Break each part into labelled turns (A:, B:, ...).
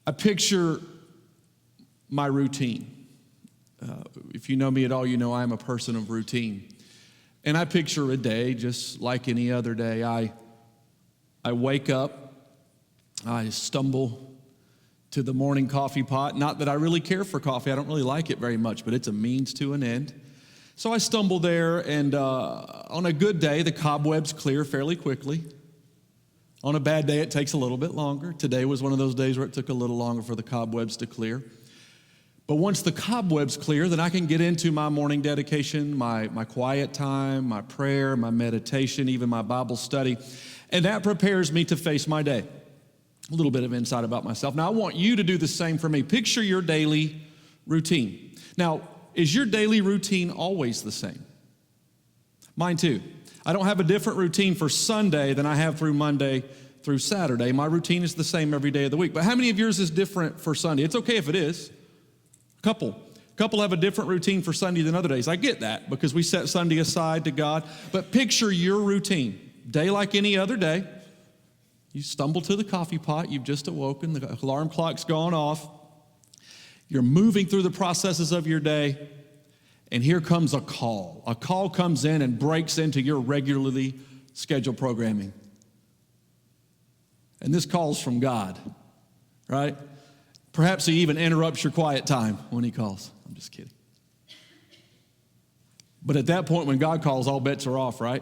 A: I picture my routine. If you know me at all, you know I'm a person of routine. And I picture a day just like any other day. I wake up, I stumble to the morning coffee pot. Not that I really care for coffee. I don't really like it very much, but it's a means to an end. So I stumble there, and on a good day, the cobwebs clear fairly quickly. On a bad day, it takes a little bit longer. Today was one of those days where it took a little longer for the cobwebs to clear. But once the cobwebs clear, then I can get into my morning dedication, my quiet time, my prayer, my meditation, even my Bible study. And that prepares me to face my day. A little bit of insight about myself. Now, I want you to do the same for me. Picture your daily routine. Now, is your daily routine always the same? Mine too. I don't have a different routine for Sunday than I have through Monday through Saturday. My routine is the same every day of the week. But how many of yours is different for Sunday? It's okay if it is. Couple have a different routine for Sunday than other days. I get that because we set Sunday aside to God. But picture your routine. Day like any other day. You stumble to the coffee pot. You've just awoken. The alarm clock's gone off. You're moving through the processes of your day. And here comes a call. A call comes in and breaks into your regularly scheduled programming. And this call's from God, right? Perhaps he even interrupts your quiet time when he calls. I'm just kidding. But at that point, when God calls, all bets are off, right?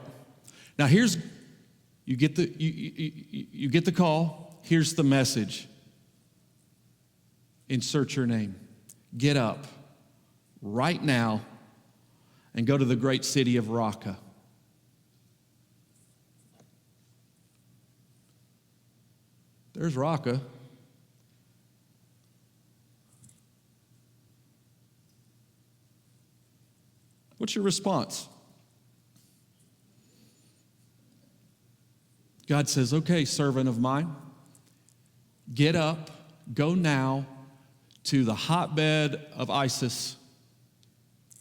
A: Now you get the call. Here's the message. Insert your name. Get up right now and go to the great city of Raqqa. There's Raqqa. What's your response? God says, okay, servant of mine, get up, go now to the hotbed of ISIS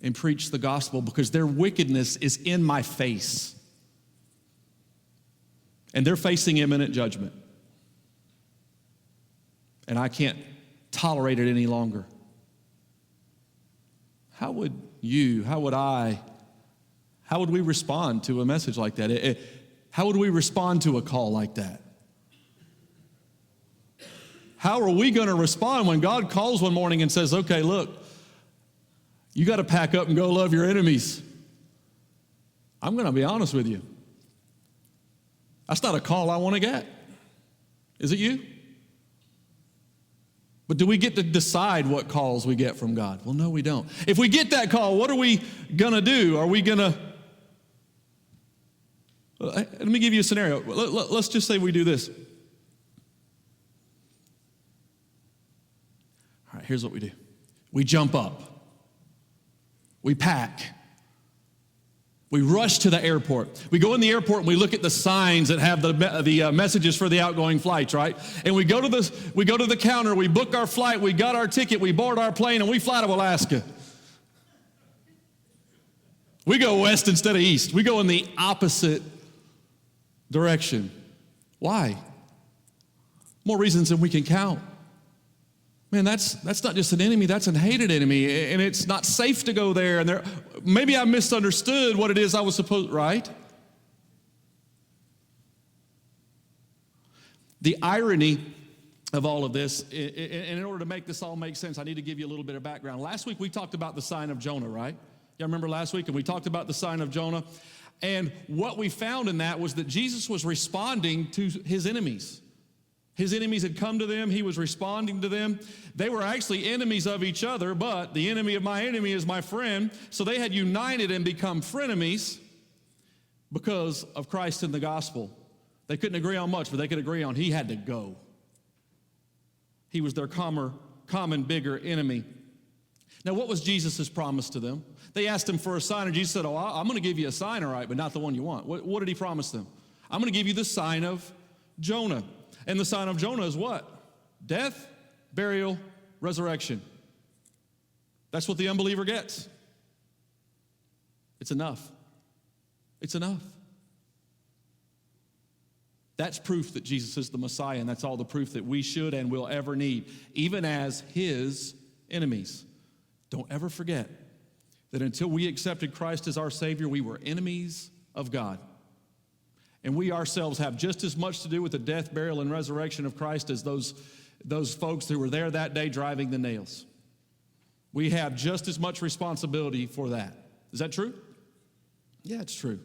A: and preach the gospel because their wickedness is in my face. And they're facing imminent judgment. And I can't tolerate it any longer. How would we respond to a message like that? How would we respond to a call like that? How are we going to respond when God calls one morning and says, okay, look, you got to pack up and go love your enemies? I'm going to be honest with you. That's not a call I want to get. Is it you? But do we get to decide what calls we get from God? Well, no, we don't. If we get that call, what are we going to do? Are we going to... Let me give you a scenario. Let's just say we do this. All right, here's what we do. We jump up. We pack. We rush to the airport. We go in the airport and we look at the signs that have the messages for the outgoing flights, right? And we go to the counter, we book our flight, we got our ticket, we board our plane, and we fly to Alaska. We go west instead of east. We go in the opposite direction. Why? More reasons than we can count. Man, that's not just an enemy, that's a hated enemy, and it's not safe to go there. And maybe I misunderstood what it is I was supposed, right? The irony of all of this, and in order to make this all make sense, I need to give you a little bit of background. Last week we talked about the sign of Jonah, right? Y'all remember last week? And we talked about the sign of Jonah. And what we found in that was that Jesus was responding to his enemies. His enemies had come to them. He was responding to them. They were actually enemies of each other, but the enemy of my enemy is my friend. So they had united and become frenemies because of Christ and the gospel. They couldn't agree on much, but they could agree on he had to go. He was their common bigger enemy. Now, what was Jesus' promise to them? They asked him for a sign, and Jesus said, oh, I'm going to give you a sign, all right, but not the one you want. What did he promise them? I'm going to give you the sign of Jonah. And the sign of Jonah is what? Death, burial, resurrection. That's what the unbeliever gets. It's enough. It's enough. That's proof that Jesus is the Messiah, and that's all the proof that we should and will ever need, even as his enemies. Don't ever forget that until we accepted Christ as our Savior, we were enemies of God. And we ourselves have just as much to do with the death, burial, and resurrection of Christ as those folks who were there that day driving the nails. We have just as much responsibility for that. Is that true? Yeah, it's true.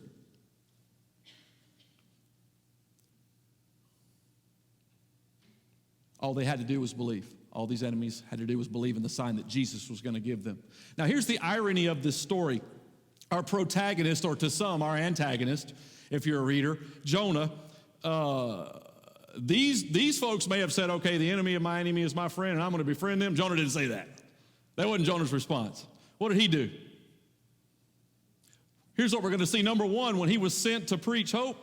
A: All they had to do was believe. All these enemies had to do was believe in the sign that Jesus was going to give them. Now, here's the irony of this story. Our protagonist, or to some, our antagonist, if you're a reader, Jonah, these folks may have said, okay, the enemy of my enemy is my friend, and I'm going to befriend them. Jonah didn't say that. That wasn't Jonah's response. What did he do? Here's what we're going to see. Number one, when he was sent to preach hope,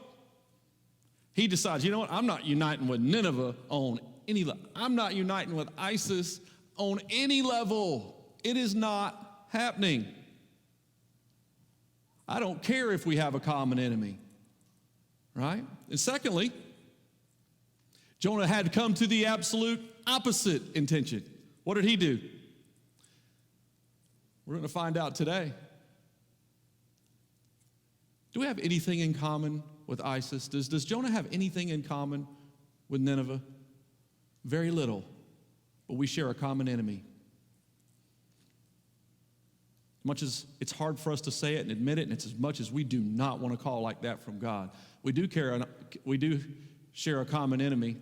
A: he decides, you know what, I'm not uniting with Nineveh on any level. I'm not uniting with ISIS on any level. It is not happening. I don't care if we have a common enemy, right? And secondly, Jonah had come to the absolute opposite intention. What did he do? We're going to find out today. Do we have anything in common with ISIS? Does Jonah have anything in common with Nineveh? Very little, but we share a common enemy. As much as it's hard for us to say it and admit it, and it's as much as we do not want to call like that from God, we do share a common enemy.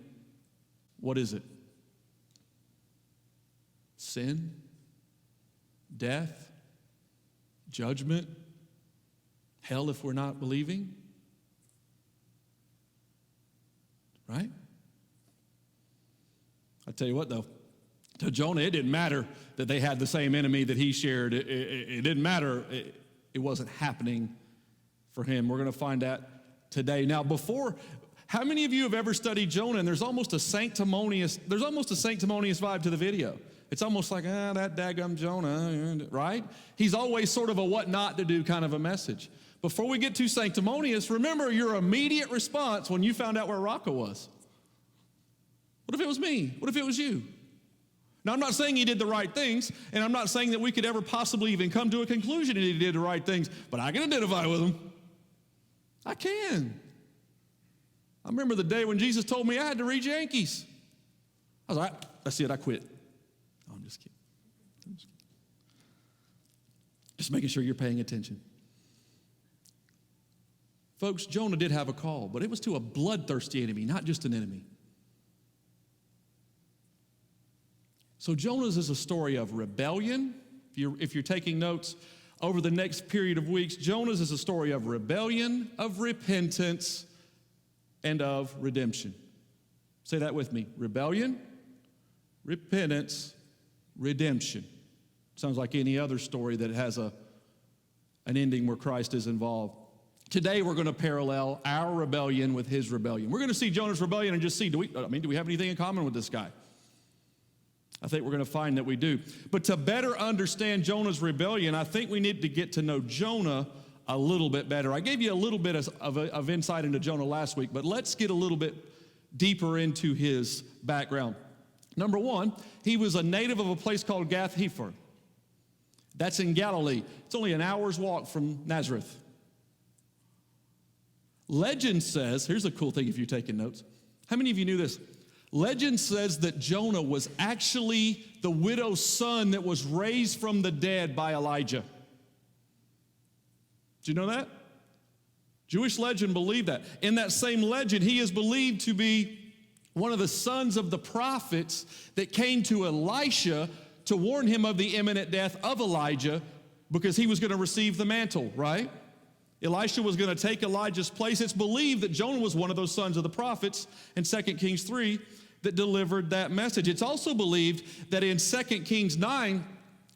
A: What is it? Sin, death, judgment, hell if we're not believing, right? I tell you what, though, to Jonah, it didn't matter that they had the same enemy that he shared. It didn't matter. It wasn't happening for him. We're going to find that today. Now, how many of you have ever studied Jonah? And there's almost a sanctimonious vibe to the video. It's almost like, that daggum Jonah, right? He's always sort of a what not to do kind of a message. Before we get too sanctimonious, remember your immediate response when you found out where Rocco was. What if it was me? What if it was you? Now, I'm not saying he did the right things, and I'm not saying that we could ever possibly even come to a conclusion that he did the right things, but I can identify with him. I can. I remember the day when Jesus told me I had to read Yankees. I was like, that's it, I quit. Oh, I'm just kidding. Just making sure you're paying attention. Folks, Jonah did have a call, but it was to a bloodthirsty enemy, not just an enemy. So Jonah's is a story of rebellion. If you're taking notes over the next period of weeks, Jonah's is a story of rebellion, of repentance, and of redemption. Say that with me. Rebellion, repentance, redemption. Sounds like any other story that has an ending where Christ is involved. Today we're going to parallel our rebellion with his rebellion. We're going to see Jonah's rebellion and just see, do we have anything in common with this guy? I think we're going to find that we do. But to better understand Jonah's rebellion, I think we need to get to know Jonah a little bit better. I gave you a little bit of insight into Jonah last week, but let's get a little bit deeper into his background. Number one, he was a native of a place called Gath-Hepher. That's in Galilee. It's only an hour's walk from Nazareth. Legend says, here's a cool thing if you're taking notes. How many of you knew this? Legend says that Jonah was actually the widow's son that was raised from the dead by Elijah. Do you know that? Jewish legend believed that. In that same legend, he is believed to be one of the sons of the prophets that came to Elisha to warn him of the imminent death of Elijah because he was going to receive the mantle, right? Elisha was going to take Elijah's place. It's believed that Jonah was one of those sons of the prophets in 2 Kings 3 that delivered that message. It's also believed that in 2 Kings 9,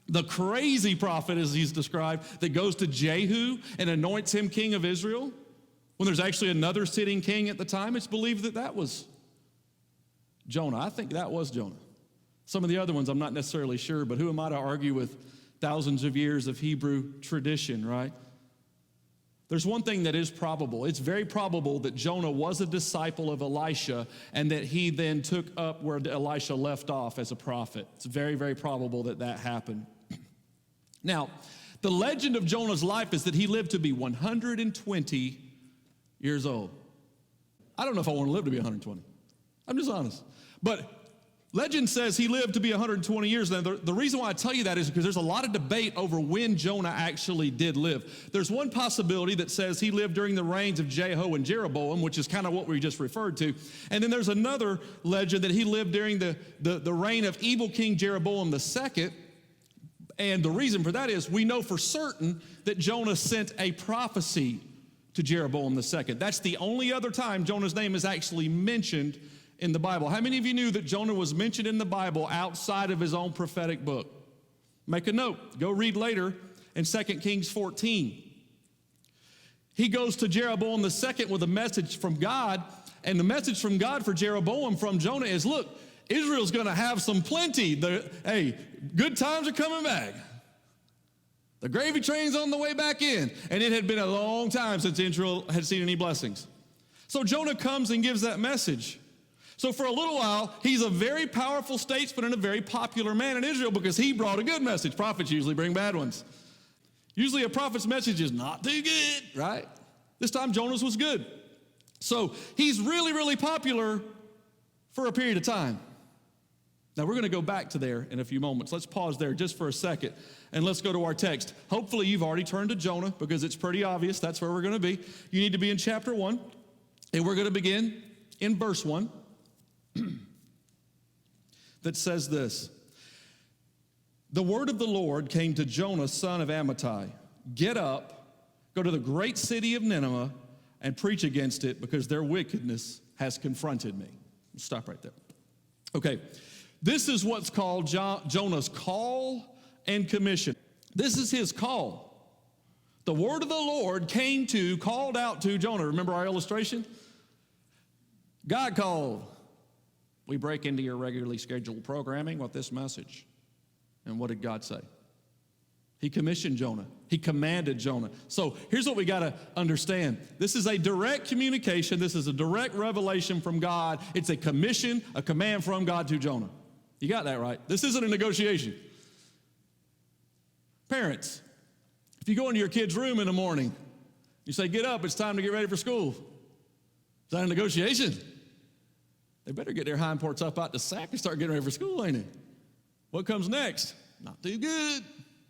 A: the crazy prophet, as he's described, that goes to Jehu and anoints him king of Israel, when there's actually another sitting king at the time, it's believed that that was Jonah. I think that was Jonah. Some of the other ones I'm not necessarily sure, but who am I to argue with thousands of years of Hebrew tradition, right? There's one thing that is probable. It's very probable that Jonah was a disciple of Elisha and that he then took up where Elisha left off as a prophet. It's very, very probable that that happened. Now, the legend of Jonah's life is that he lived to be 120 years old. I don't know if I want to live to be 120. I'm just honest. But legend says he lived to be 120 years. Now, the reason why I tell you that is because there's a lot of debate over when Jonah actually did live. There's one possibility that says he lived during the reigns of Jehu and Jeroboam, which is kind of what we just referred to. And then there's another legend that he lived during the reign of evil King Jeroboam II. And the reason for that is we know for certain that Jonah sent a prophecy to Jeroboam II. That's the only other time Jonah's name is actually mentioned in the Bible. How many of you knew that Jonah was mentioned in the Bible outside of his own prophetic book? Make a note. Go read later in 2 Kings 14. He goes to Jeroboam II with a message from God, and the message from God for Jeroboam from Jonah is, look, Israel's going to have some plenty. Hey, good times are coming back. The gravy train's on the way back in. And it had been a long time since Israel had seen any blessings. So Jonah comes and gives that message. So for a little while, he's a very powerful statesman and a very popular man in Israel because he brought a good message. Prophets usually bring bad ones. Usually a prophet's message is not too good, right? This time Jonah's was good. So he's really, really popular for a period of time. Now we're going to go back to there in a few moments. Let's pause there just for a second and let's go to our text. Hopefully you've already turned to Jonah because it's pretty obvious that's where we're going to be. You need to be in chapter 1 and we're going to begin in verse 1 that says this. The word of the Lord came to Jonah, son of Amittai. Get up, go to the great city of Nineveh and preach against it because their wickedness has confronted me. Stop right there. Okay. This is what's called Jonah's call and commission. This is his call. The word of the Lord called out to Jonah. Remember our illustration? God called. We break into your regularly scheduled programming with this message. And what did God say? He commissioned Jonah. He commanded Jonah. So here's what we got to understand. This is a direct communication. This is a direct revelation from God. It's a commission, a command from God to Jonah. You got that right. This isn't a negotiation. Parents, if you go into your kid's room in the morning, you say, get up, it's time to get ready for school. Is that a negotiation? They better get their hindports up out the sack and start getting ready for school, ain't it? What comes next? Not too good,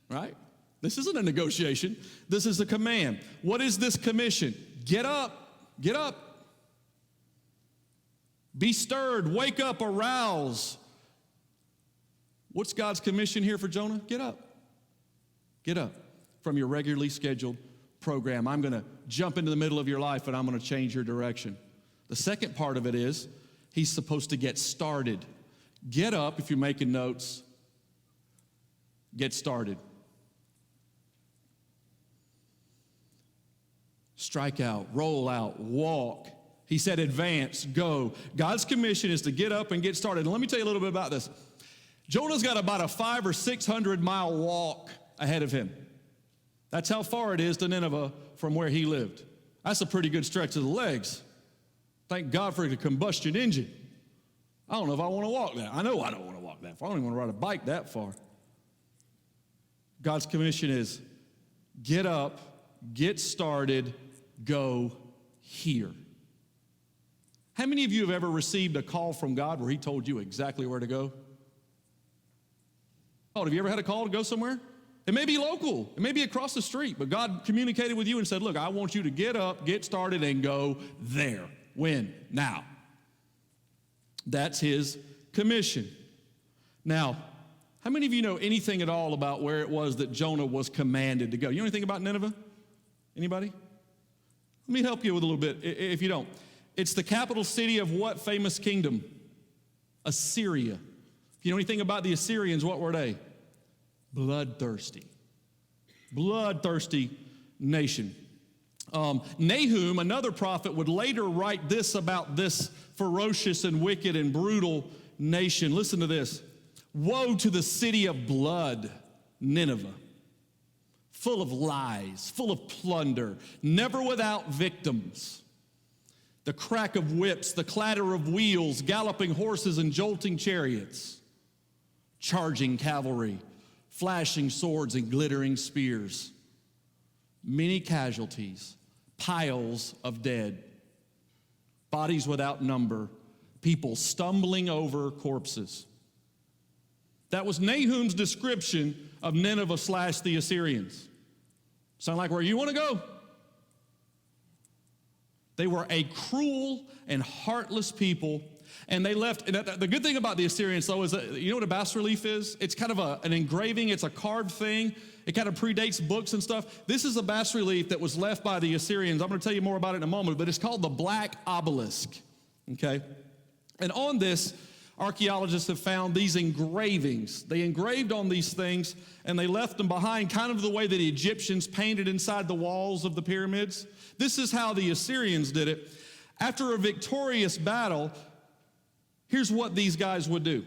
A: right? This isn't a negotiation. This is a command. What is this commission? Get up, get up. Be stirred, wake up, arouse. What's God's commission here for Jonah? Get up. Get up from your regularly scheduled program. I'm going to jump into the middle of your life and I'm going to change your direction. The second part of it is he's supposed to get started. Get up, if you're making notes, get started. Strike out, roll out, walk. He said advance, go. God's commission is to get up and get started. And let me tell you a little bit about this. Jonah's got about a 500 or 600 mile walk ahead of him. That's how far it is to Nineveh from where he lived. That's a pretty good stretch of the legs. Thank God for the combustion engine. I don't know if I want to walk that. I know I don't want to walk that far. I don't even want to ride a bike that far. God's commission is get up, get started, go here. How many of you have ever received a call from God where he told you exactly where to go? Oh, have you ever had a call to go somewhere? It may be local. It may be across the street, but God communicated with you and said, look, I want you to get up, get started, and go there. When? Now. That's his commission. Now, how many of you know anything at all about where it was that Jonah was commanded to go? You know anything about Nineveh? Anybody? Let me help you with a little bit, if you don't. It's the capital city of what famous kingdom? Assyria. If you know anything about the Assyrians, what were they? Bloodthirsty. Bloodthirsty nation. Nahum, another prophet, would later write this about this ferocious and wicked and brutal nation. Listen to this. Woe to the city of blood, Nineveh, full of lies, full of plunder, never without victims. The crack of whips, the clatter of wheels, galloping horses and jolting chariots, charging cavalry, flashing swords and glittering spears. Many casualties, piles of dead, bodies without number, people stumbling over corpses. That was Nahum's description of Nineveh / the Assyrians. Sound like where you want to go? They were a cruel and heartless people, and they left. And the good thing about the Assyrians, though, is that, you know what a bas-relief is? It's kind of an engraving. It's a carved thing. It kind of predates books and stuff. This is a bas-relief that was left by the Assyrians. I'm going to tell you more about it in a moment, but it's called the Black Obelisk, okay? And on this, archaeologists have found these engravings. They engraved on these things, and they left them behind kind of the way that the Egyptians painted inside the walls of the pyramids. This is how the Assyrians did it. After a victorious battle, here's what these guys would do.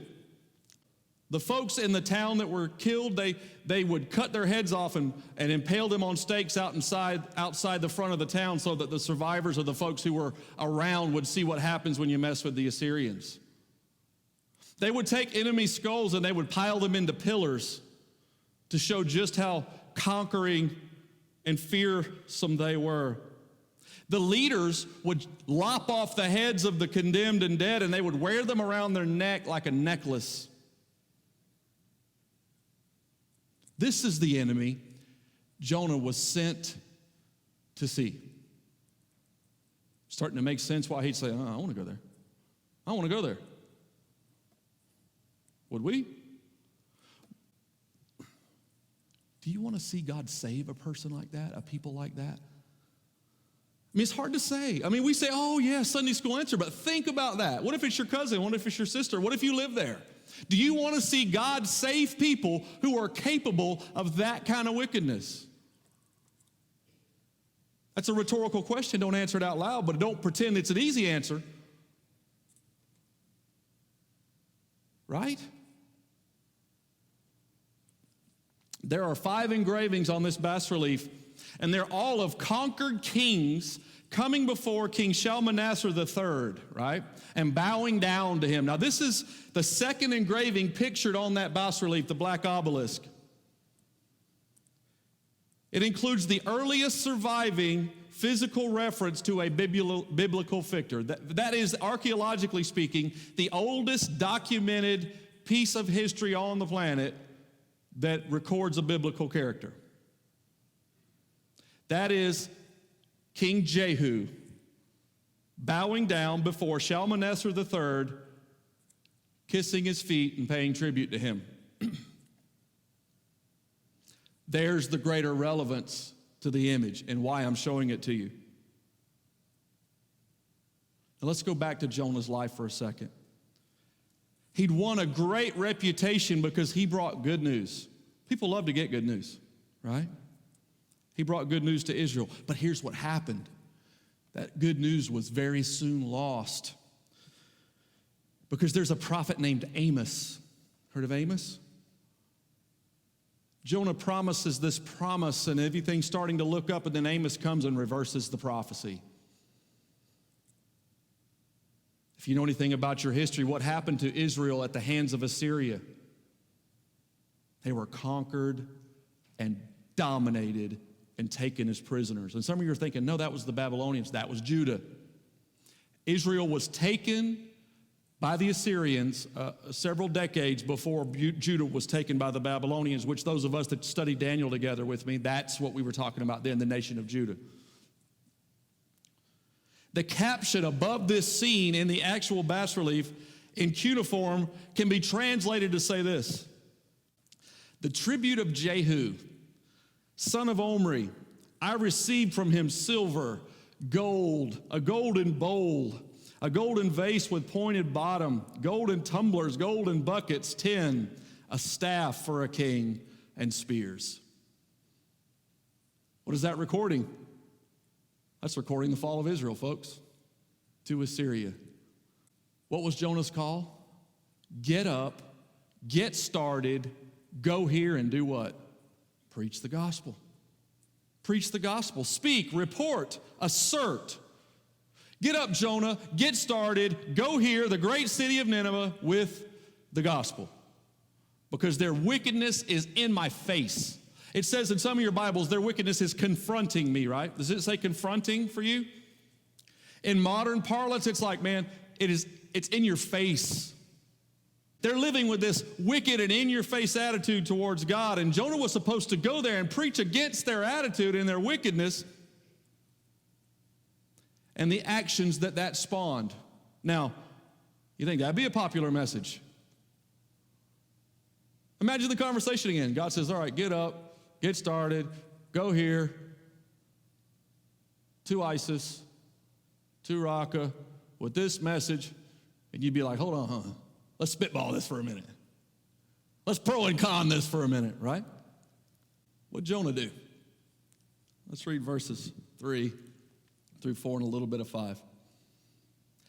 A: The folks in the town that were killed, they would cut their heads off and impale them on stakes outside the front of the town so that the survivors or the folks who were around would see what happens when you mess with the Assyrians. They would take enemy skulls and they would pile them into pillars to show just how conquering and fearsome they were. The leaders would lop off the heads of the condemned and dead, and they would wear them around their neck like a necklace. This is the enemy Jonah was sent to see. Starting to make sense why he'd say, I want to go there. I want to go there. Would we? Do you want to see God save a person like that, a people like that? I mean, it's hard to say. I mean, we say, oh, yeah, Sunday school answer, but think about that. What if it's your cousin? What if it's your sister? What if you live there? Do you want to see God save people who are capable of that kind of wickedness? That's a rhetorical question. Don't answer it out loud, but don't pretend it's an easy answer. Right? There are 5 engravings on this bas-relief, and they're all of conquered kings coming before King Shalmaneser III, right? And bowing down to him. Now, this is the second engraving pictured on that bas-relief, the Black Obelisk. It includes the earliest surviving physical reference to a biblical figure. That is, archaeologically speaking, the oldest documented piece of history on the planet that records a biblical character. That is King Jehu bowing down before Shalmaneser III, kissing his feet and paying tribute to him. There's the greater relevance to the image and why I'm showing it to you. Now let's go back to Jonah's life for a second. He'd won a great reputation because he brought good news. People love to get good news, right? He brought good news to Israel. But here's what happened. That good news was very soon lost because there's a prophet named Amos. Heard of Amos? Jonah promises this promise, and everything's starting to look up, and then Amos comes and reverses the prophecy. If you know anything about your history, what happened to Israel at the hands of Assyria? They were conquered and dominated and taken as prisoners. And some of you are thinking, no, that was the Babylonians. That was Judah. Israel was taken by the Assyrians several decades before Judah was taken by the Babylonians, which those of us that studied Daniel together with me, that's what we were talking about then, the nation of Judah. The caption above this scene in the actual bas-relief in cuneiform can be translated to say this: the tribute of Jehu, son of Omri, I received from him silver, gold, a golden bowl, a golden vase with pointed bottom, golden tumblers, golden buckets, 10, a staff for a king, and spears. What is that recording? That's recording the fall of Israel, folks, to Assyria. What was Jonah's call? Get up, get started, go here and do what? Preach the gospel. Preach the gospel. Speak, report, assert. Get up, Jonah. Get started. Go here, the great city of Nineveh, with the gospel. Because their wickedness is in my face. It says in some of your Bibles, their wickedness is confronting me, right? Does it say confronting for you? In modern parlance, it's like, man, it's in your face. They're living with this wicked and in-your-face attitude towards God, and Jonah was supposed to go there and preach against their attitude and their wickedness and the actions that spawned. Now, you think that'd be a popular message? Imagine the conversation again. God says, all right, get up, get started, go here, to ISIS, to Raqqa, with this message, and you'd be like, hold on, huh? Let's spitball this for a minute. Let's pro and con this for a minute, right? What'd Jonah do? Let's read verses 3 through 4 and a little bit of 5.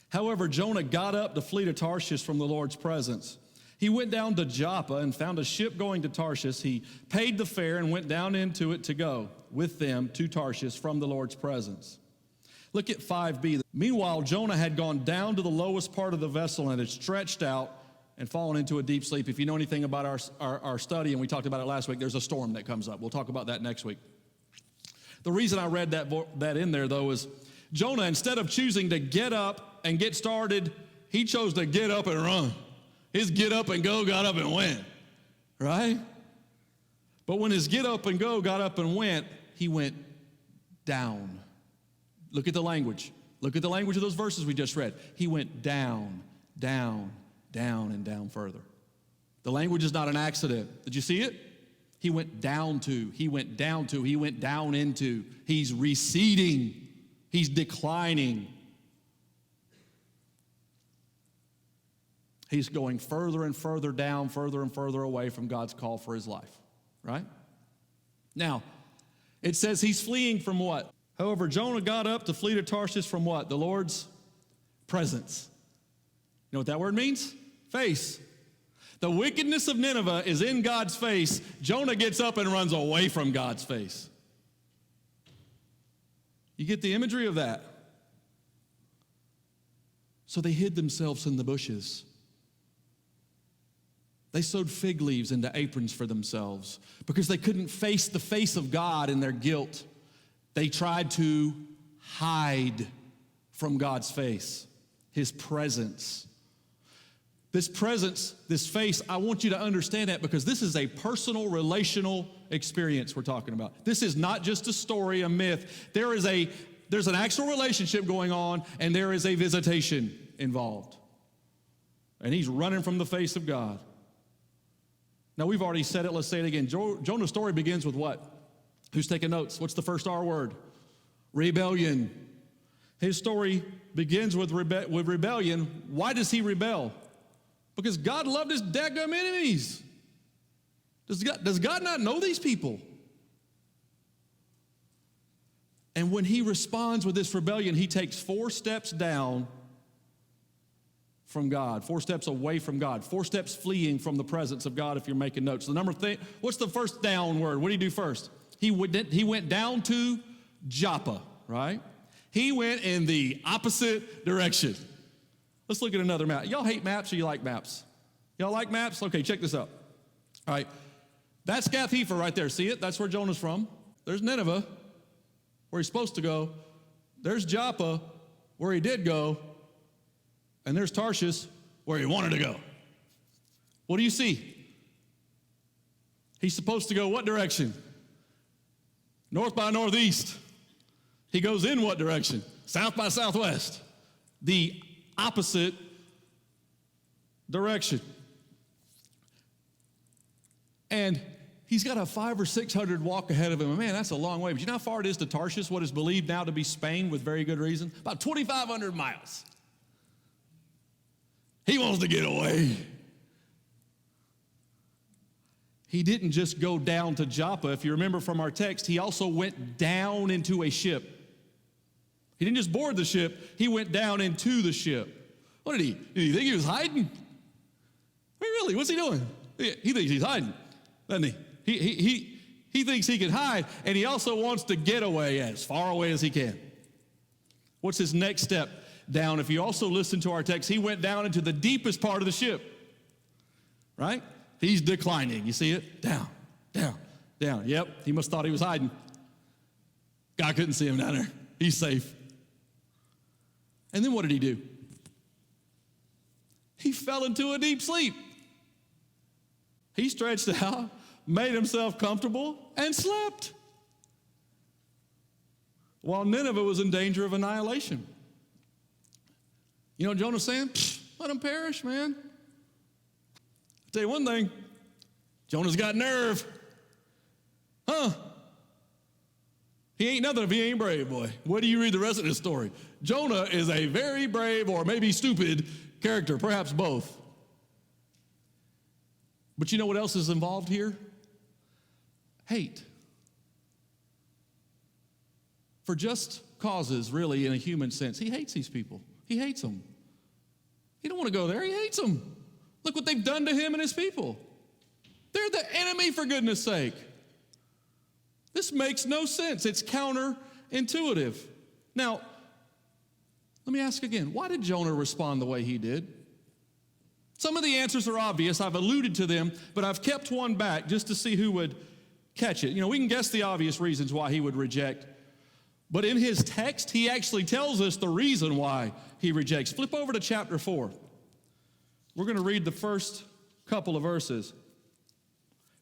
A: However, Jonah got up to flee to Tarshish from the Lord's presence. He went down to Joppa and found a ship going to Tarshish. He paid the fare and went down into it to go with them to Tarshish from the Lord's presence. Look at 5b. Meanwhile, Jonah had gone down to the lowest part of the vessel and had stretched out and fallen into a deep sleep. If you know anything about our study, and we talked about it last week, there's a storm that comes up. We'll talk about that next week. The reason I read that in there, though, is Jonah, instead of choosing to get up and get started, he chose to get up and run. His get up and go got up and went, right? But when his get up and go got up and went, he went down. Look at the language. Look at the language of those verses we just read. He went down, down, down, and down further. The language is not an accident. Did you see it? He went down to, he went down to, he went down into. He's receding. He's declining. He's going further and further down, further and further away from God's call for his life, right? Now, it says he's fleeing from what? However, Jonah got up to flee to Tarshish from what? The Lord's presence. You know what that word means? Face. The wickedness of Nineveh is in God's face. Jonah gets up and runs away from God's face. You get the imagery of that? So they hid themselves in the bushes. They sewed fig leaves into aprons for themselves because they couldn't face the face of God in their guilt. They tried to hide from God's face, his presence. This presence, this face, I want you to understand that because this is a personal, relational experience we're talking about. This is not just a story, a myth. There's an actual relationship going on, and there is a visitation involved. And he's running from the face of God. Now, we've already said it. Let's say it again. Jonah's story begins with what? Who's taking notes? What's the first R word? Rebellion. His story begins with rebellion. Why does he rebel? Because God loved his dadgum enemies. Does God not know these people? And when he responds with this rebellion, he takes 4 steps down from God, 4 steps away from God, 4 steps fleeing from the presence of God, if you're making notes. What's the first down word? What did he do first? He went down to Joppa, right? He went in the opposite direction. Let's look at another map. Y'all hate maps or you like maps? Y'all like maps? Okay, check this out. All right, that's Gath Hepher right there. See it? That's where Jonah's from. There's Nineveh, where he's supposed to go. There's Joppa, where he did go. And there's Tarshish, where he wanted to go. What do you see? He's supposed to go what direction? North by northeast. He goes in what direction? South by southwest. The opposite direction. And he's got a 500 or 600 walk ahead of him. And man, that's a long way. But you know how far it is to Tarshish, what is believed now to be Spain with very good reason? About 2,500 miles. He wants to get away. He didn't just go down to Joppa. If you remember from our text, he also went down into a ship. He didn't just board the ship, he went down into the ship. What did he think he was hiding? I mean, really, what's he doing? He thinks he's hiding, doesn't he? He thinks he can hide, and he also wants to get away as far away as he can. What's his next step down? If you also listen to our text, he went down into the deepest part of the ship, right? He's declining. You see it? Down, down, down. Yep, he must have thought he was hiding. God couldn't see him down there. He's safe. And then what did he do? He fell into a deep sleep. He stretched out, made himself comfortable, and slept, while Nineveh was in danger of annihilation. You know what Jonah's saying? Let them perish, man. I'll tell you one thing, Jonah's got nerve. He ain't nothing if he ain't brave, boy. Where do you read the rest of this story? Jonah is a very brave, or maybe stupid character, perhaps both. But you know what else is involved here? Hate. For just causes, really, in a human sense. He hates these people. He hates them. He don't want to go there. He hates them. Look what they've done to him and his people. They're the enemy, for goodness sake. This makes no sense. It's counterintuitive. Now, let me ask again, why did Jonah respond the way he did? Some of the answers are obvious. I've alluded to them, but I've kept one back just to see who would catch it. You know, we can guess the obvious reasons why he would reject. But in his text, he actually tells us the reason why he rejects. Flip over to chapter 4. We're going to read the first couple of verses.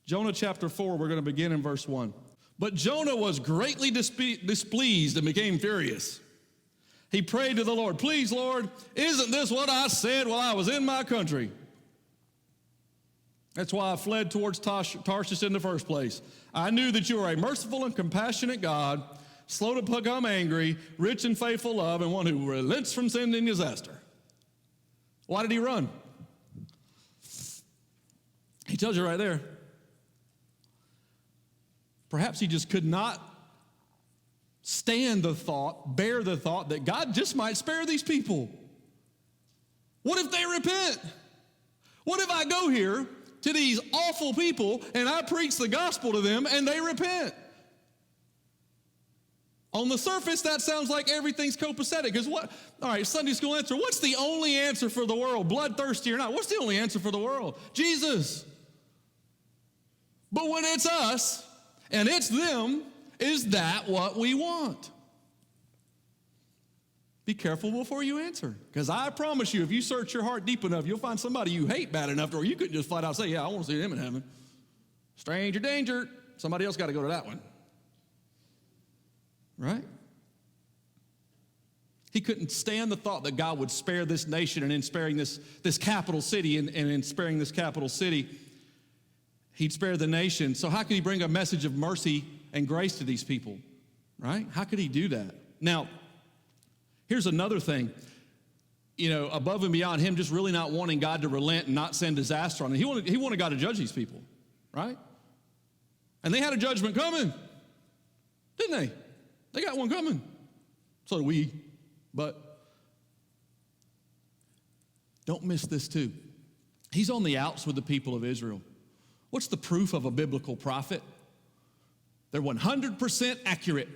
A: Jonah chapter 4, we're going to begin in verse 1. But Jonah was greatly displeased and became furious. He prayed to the Lord, "Please, Lord, isn't this what I said while I was in my country?" That's why I fled towards Tarshish in the first place. I knew that you are a merciful and compassionate God, slow to become angry, rich in faithful love, and one who relents from sin and disaster. Why did he run? He tells you right there. Perhaps he just could not stand the thought, bear the thought that God just might spare these people. What if they repent? What if I go here to these awful people and I preach the gospel to them and they repent? On the surface, that sounds like everything's copacetic. Because what? All right, Sunday school answer. What's the only answer for the world, bloodthirsty or not? What's the only answer for the world? Jesus. But when it's us and it's them, is that what we want? Be careful before you answer. Because I promise you, if you search your heart deep enough, you'll find somebody you hate bad enough to where you couldn't just flat out say, "Yeah, I want to see them in heaven." Stranger danger. Somebody else got to go to that one. Right? He couldn't stand the thought that God would spare this nation, and in sparing this capital city, and in sparing this capital city, he'd spare the nation. So how could he bring a message of mercy and grace to these people? Right? How could he do that? Now, here's another thing. You know, above and beyond him just really not wanting God to relent and not send disaster on them. He wanted God to judge these people. Right? And they had a judgment coming. Didn't they? They got one coming. So do we. But don't miss this too. He's on the outs with the people of Israel. What's the proof of a biblical prophet? They're 100% accurate.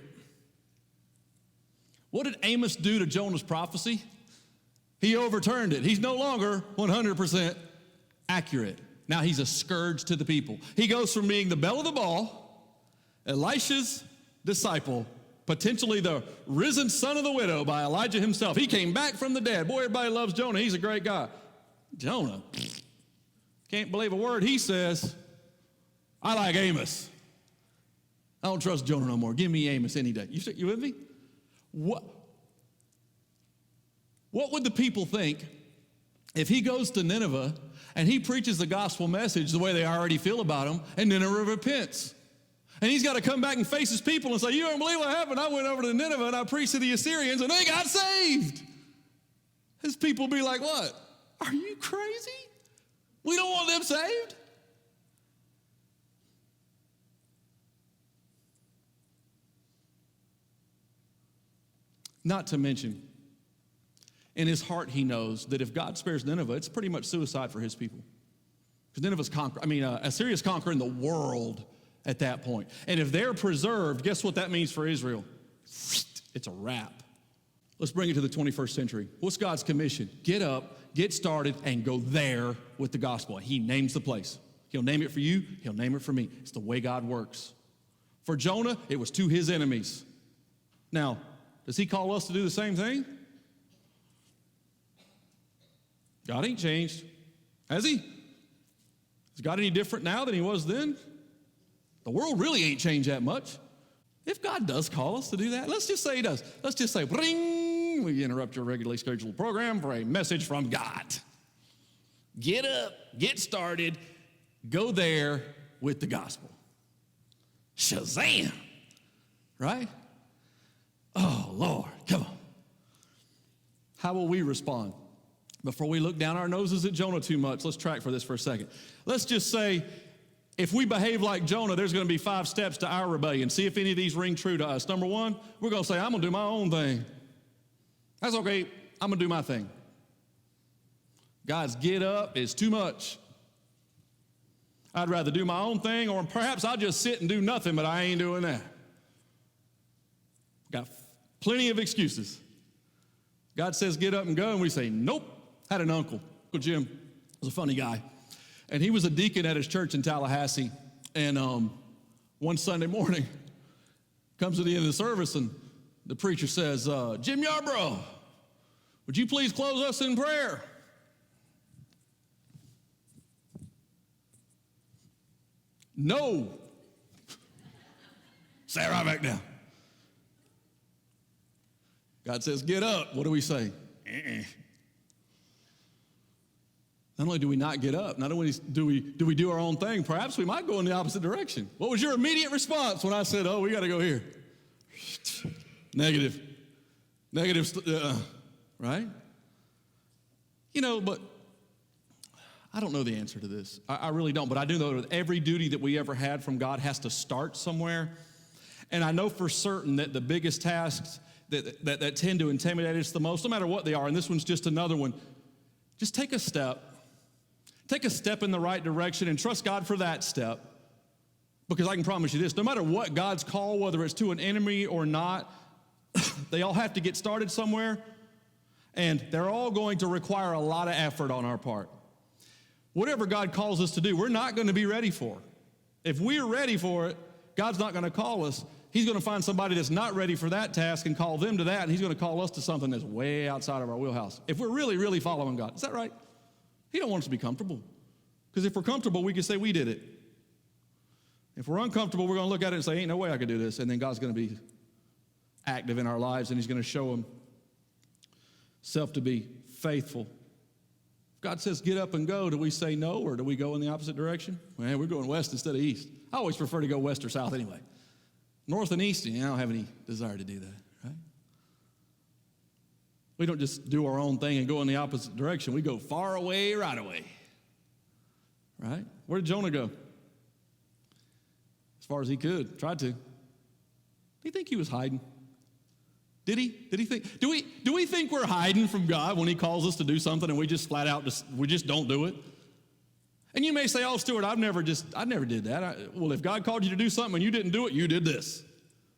A: What did Amos do to Jonah's prophecy? He overturned it. He's no longer 100% accurate. Now he's a scourge to the people. He goes from being the belle of the ball, Elisha's disciple, potentially the risen son of the widow by Elijah himself. He came back from the dead. Boy, everybody loves Jonah. He's a great guy. Jonah, can't believe a word he says. I like Amos. I don't trust Jonah no more. Give me Amos any day. You with me? What would the people think if he goes to Nineveh and he preaches the gospel message the way they already feel about him, and Nineveh repents? And he's got to come back and face his people and say, "You don't believe what happened? I went over to Nineveh and I preached to the Assyrians and they got saved." His people be like, "What? Are you crazy? We don't want them saved?" Not to mention, in his heart he knows that if God spares Nineveh, it's pretty much suicide for his people. Because Assyria's conquering the world at that point. And if they're preserved, guess what that means for Israel? It's a wrap. Let's bring it to the 21st century. What's God's commission? Get up, get started, and go there with the gospel. He names the place. He'll name it for you. He'll name it for me. It's the way God works. For Jonah, it was to his enemies. Now, does he call us to do the same thing? God ain't changed. Has he? Is God any different now than he was then? The world really ain't changed that much. If God does call us to do that, let's just say he does. Let's just say, bring, we interrupt your regularly scheduled program for a message from God. Get up, get started, go there with the gospel. Shazam! Right? Oh, Lord, come on. How will we respond? Before we look down our noses at Jonah too much, let's track for this for a second. Let's just say, if we behave like Jonah, there's going to be 5 steps to our rebellion. See if any of these ring true to us. Number 1, we're going to say, I'm going to do my own thing. That's okay. I'm going to do my thing. Guys, get up is too much. I'd rather do my own thing, or perhaps I'll just sit and do nothing, but I ain't doing that. Got plenty of excuses. God says, get up and go, and we say, nope. Had an uncle Jim, was a funny guy. And he was a deacon at his church in Tallahassee. And one Sunday morning, comes to the end of the service, and the preacher says, Jim Yarbrough, would you please close us in prayer? No. Sat right back down. God says, get up. What do we say? Not only do we not get up, not only do we do our own thing, perhaps we might go in the opposite direction. What was your immediate response when I said, oh, we got to go here? Negative, right? You know, but I don't know the answer to this. I really don't, but I do know that every duty that we ever had from God has to start somewhere. And I know for certain that the biggest tasks that tend to intimidate us the most, no matter what they are, and this one's just another one, just take a step. Take a step in the right direction and trust God for that step. Because I can promise you this, no matter what God's call, whether it's to an enemy or not, they all have to get started somewhere, and they're all going to require a lot of effort on our part. Whatever God calls us to do, we're not going to be ready for. If we're ready for it, God's not going to call us. He's going to find somebody that's not ready for that task and call them to that, and he's going to call us to something that's way outside of our wheelhouse. If we're really, really following God. Is that right? He don't want us to be comfortable. Because if we're comfortable, we can say we did it. If we're uncomfortable, we're going to look at it and say, ain't no way I could do this. And then God's going to be active in our lives, and he's going to show himself to be faithful. If God says get up and go, do we say no, or do we go in the opposite direction? Well, we're going west instead of east. I always prefer to go west or south anyway. North and east, I don't have any desire to do that, right? We don't just do our own thing and go in the opposite direction. We go far away, right away, right? Where did Jonah go? As far as he could, tried to. Do you think he was hiding? Did he? Did he think? Do we think we're hiding from God when he calls us to do something and we just flat out we just don't do it? And you may say, oh, Stuart, I never did that. Well, if God called you to do something and you didn't do it, you did this.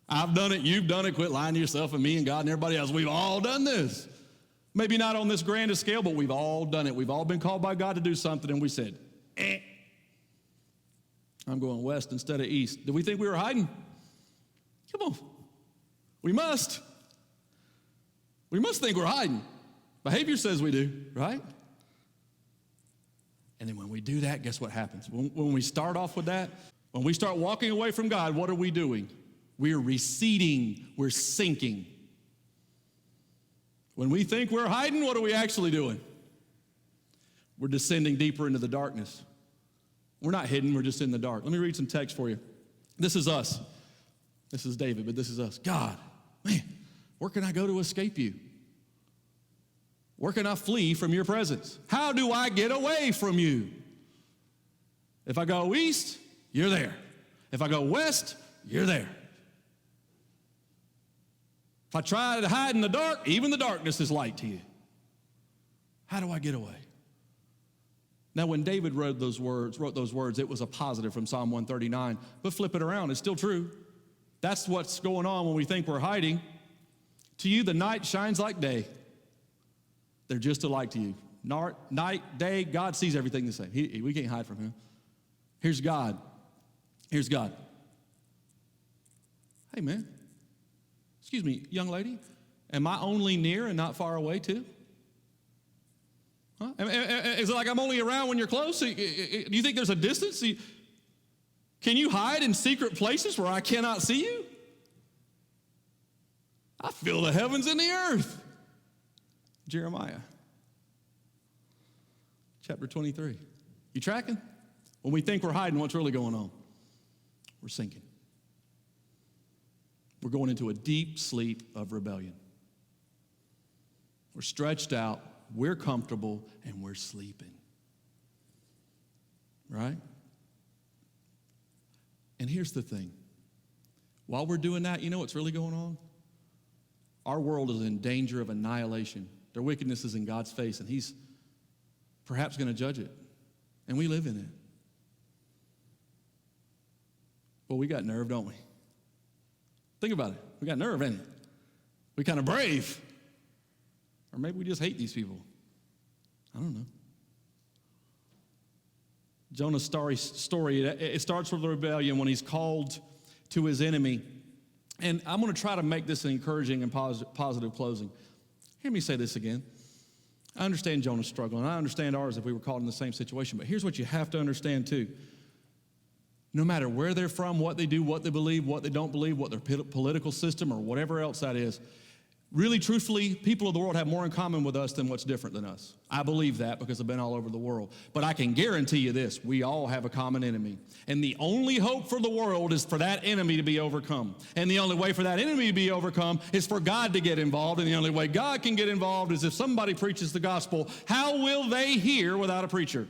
A: I've done it, you've done it, quit lying to yourself and me and God and everybody else. We've all done this. Maybe not on this grand scale, but we've all done it. We've all been called by God to do something and we said, I'm going west instead of east. Did we think we were hiding? Come on. We must. We must think we're hiding. Behavior says we do, right? And then when we do that, guess what happens? When we start off with that, when we start walking away from God, what are we doing? We're receding. We're sinking. When we think we're hiding, what are we actually doing? We're descending deeper into the darkness. We're not hidden. We're just in the dark. Let me read some text for you. This is us. This is David, but this is us. God, man, where can I go to escape you? Where can I flee from your presence? How do I get away from you? If I go east, you're there. If I go west, you're there. If I try to hide in the dark, even the darkness is light to you. How do I get away? Now, when David wrote those words, it was a positive from Psalm 139. But flip it around, it's still true. That's what's going on when we think we're hiding. To you, the night shines like day. They're just alike to you. Night, day, God sees everything the same. We can't hide from him. Here's God. Here's God. Hey, man. Excuse me, young lady. Am I only near and not far away, too? Huh? Is it like I'm only around when you're close? Do you think there's a distance? Can you hide in secret places where I cannot see you? I feel the heavens and the earth. Jeremiah chapter 23. You tracking? When we think we're hiding, what's really going on? We're sinking. We're going into a deep sleep of rebellion. We're stretched out, we're comfortable, and we're sleeping. Right? And here's the thing. While we're doing that, you know what's really going on? Our world is in danger of annihilation. Their wickedness is in God's face, and he's perhaps going to judge it. And we live in it. Well, we got nerve, don't we? Think about it. We got nerve, ain't it? We kind of brave. Or maybe we just hate these people. I don't know. Jonah's story, it starts with the rebellion when he's called to his enemy. And I'm going to try to make this an encouraging and positive closing. Hear me say this again. I understand Jonah's struggle, and I understand ours if we were caught in the same situation. But here's what you have to understand, too. No matter where they're from, what they do, what they believe, what they don't believe, what their political system or whatever else that is, really, truthfully, people of the world have more in common with us than what's different than us. I believe that because I've been all over the world. But I can guarantee you this, we all have a common enemy. And the only hope for the world is for that enemy to be overcome. And the only way for that enemy to be overcome is for God to get involved. And the only way God can get involved is if somebody preaches the gospel. How will they hear without a preacher?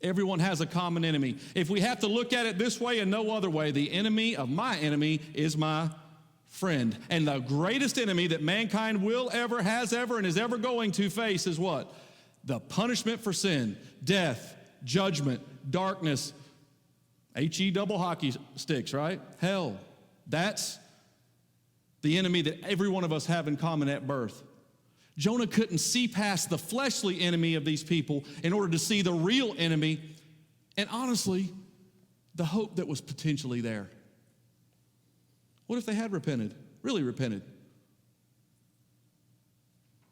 A: Everyone has a common enemy. If we have to look at it this way and no other way, the enemy of my enemy is my friend. And the greatest enemy that mankind will ever, has ever, and is ever going to face is what? The punishment for sin, death, judgment, darkness, H-E double hockey sticks, right? Hell. That's the enemy that every one of us have in common at birth. Jonah couldn't see past the fleshly enemy of these people in order to see the real enemy and honestly, the hope that was potentially there. What if they had repented, really repented?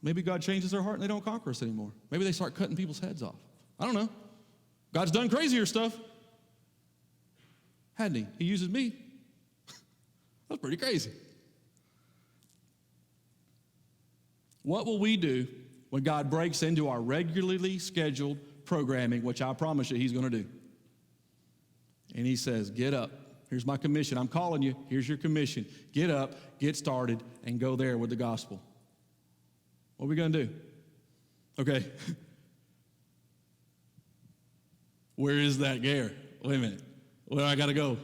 A: Maybe God changes their heart and they don't conquer us anymore. Maybe they start cutting people's heads off. I don't know. God's done crazier stuff. Hadn't he? He uses me. That's pretty crazy. What will we do when God breaks into our regularly scheduled programming, which I promise you he's going to do? And he says, get up. Here's my commission. I'm calling you. Here's your commission. Get up, get started, and go there with the gospel. What are we going to do? Okay. Where is that gear? Wait a minute. Where I got to go?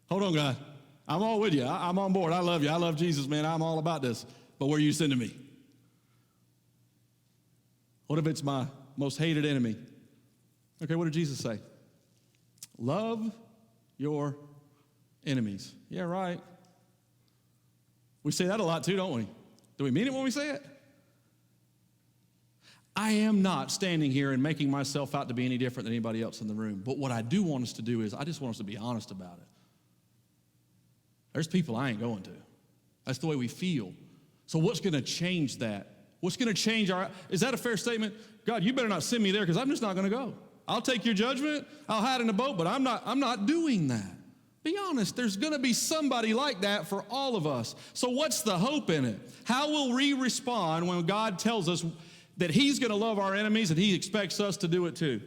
A: Hold on, God. I'm all with you. I'm on board. I love you. I love Jesus, man. I'm all about this. But where are you sending me? What if it's my most hated enemy? Okay, what did Jesus say? Love your enemies. Yeah, right. We say that a lot too, don't we? Do we mean it when we say it? I am not standing here and making myself out to be any different than anybody else in the room. But what I do want us to do is I just want us to be honest about it. There's people I ain't going to. That's the way we feel. So what's going to change that? What's going to change is that a fair statement? God, you better not send me there because I'm just not going to go. I'll take your judgment. I'll hide in the boat, but I'm not doing that. Be honest, there's going to be somebody like that for all of us. So what's the hope in it? How will we respond when God tells us that he's going to love our enemies and he expects us to do it too?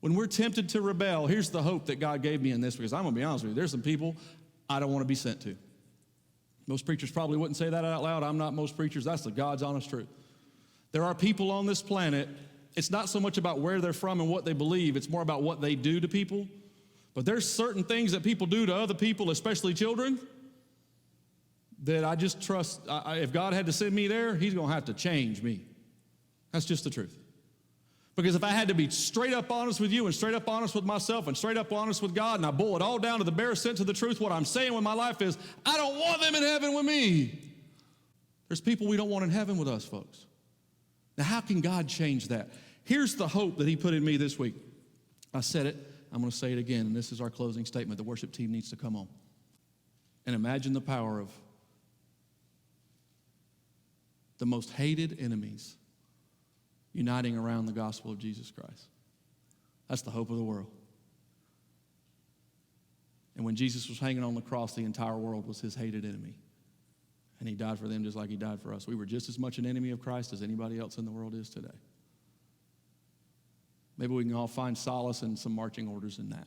A: When we're tempted to rebel, here's the hope that God gave me in this, because I'm going to be honest with you, there's some people I don't want to be sent to. Most preachers probably wouldn't say that out loud. I'm not most preachers. That's the God's honest truth. There are people on this planet, it's not so much about where they're from and what they believe, it's more about what they do to people. But there's certain things that people do to other people, especially children, that I just trust, if God had to send me there, he's going to have to change me. That's just the truth. Because if I had to be straight up honest with you and straight up honest with myself and straight up honest with God, and I boil it all down to the bare sense of the truth, what I'm saying with my life is, I don't want them in heaven with me. There's people we don't want in heaven with us, folks. Now, how can God change that? Here's the hope that he put in me this week. I said it, I'm going to say it again, and this is our closing statement. The worship team needs to come on. And imagine the power of the most hated enemies uniting around the gospel of Jesus Christ. That's the hope of the world. And when Jesus was hanging on the cross, the entire world was his hated enemy. And he died for them just like he died for us. We were just as much an enemy of Christ as anybody else in the world is today. Maybe we can all find solace in some marching orders in that.